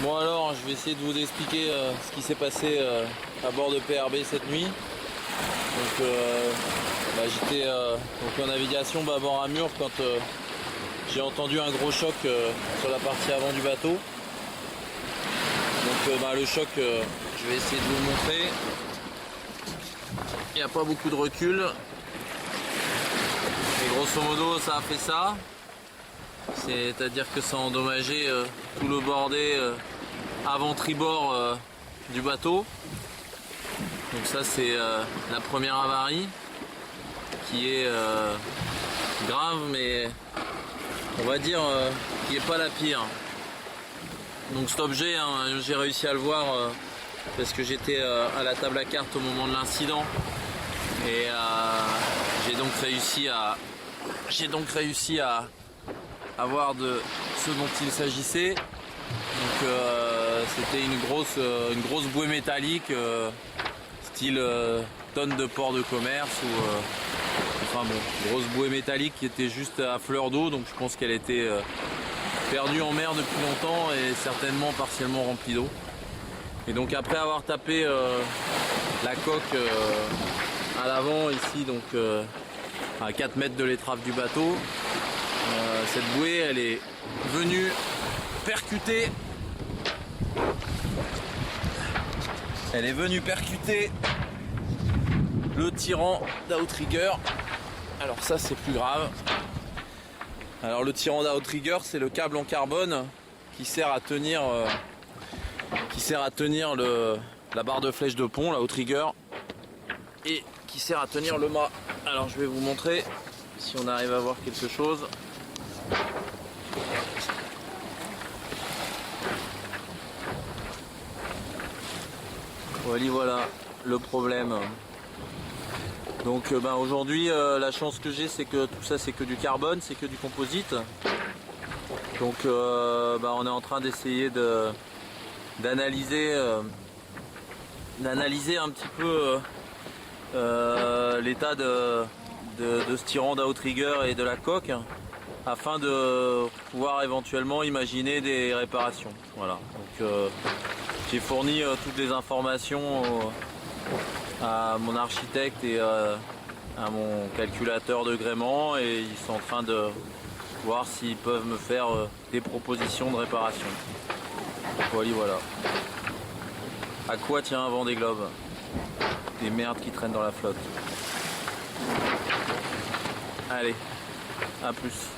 Bon alors, je vais essayer de vous expliquer ce qui s'est passé à bord de PRB cette nuit. Donc, j'étais en navigation bord à mur quand j'ai entendu un gros choc sur la partie avant du bateau. Donc le choc, je vais essayer de vous le montrer. Il n'y a pas beaucoup de recul. Et grosso modo, ça a fait ça. C'est-à-dire que ça a endommagé tout le bordé avant-tribord du bateau. Donc ça c'est la première avarie qui est grave, mais on va dire qui n'est pas la pire. Donc cet objet, hein, j'ai réussi à le voir parce que j'étais à la table à cartes au moment de l'incident et j'ai donc réussi à voir de ce dont il s'agissait. Donc c'était une grosse bouée métallique style tonne de port de commerce ou grosse bouée métallique qui était juste à fleur d'eau, donc je pense qu'elle était perdue en mer depuis longtemps et certainement partiellement remplie d'eau. Et donc après avoir tapé la coque à l'avant ici, donc à 4 mètres de l'étrave du bateau, cette bouée elle est venue percuter le tirant d'outrigger. Alors ça c'est plus grave. Alors le tirant d'outrigger, c'est le câble en carbone qui sert à tenir la barre de flèche de pont, la outrigger, et qui sert à tenir le mât. Alors je vais vous montrer si on arrive à voir quelque chose. Voilà le problème. Donc aujourd'hui la chance que j'ai, c'est que tout ça c'est que du carbone, c'est que du composite. Donc on est en train d'essayer d'analyser un petit peu l'état de ce tirant d'outrigger et de la coque, afin de pouvoir éventuellement imaginer des réparations. Voilà. Donc j'ai fourni toutes les informations à mon architecte et à mon calculateur de gréement, et ils sont en train de voir s'ils peuvent me faire des propositions de réparation. Voilà. À quoi tient un Vendée Globe? Des merdes qui traînent dans la flotte. Allez, à plus.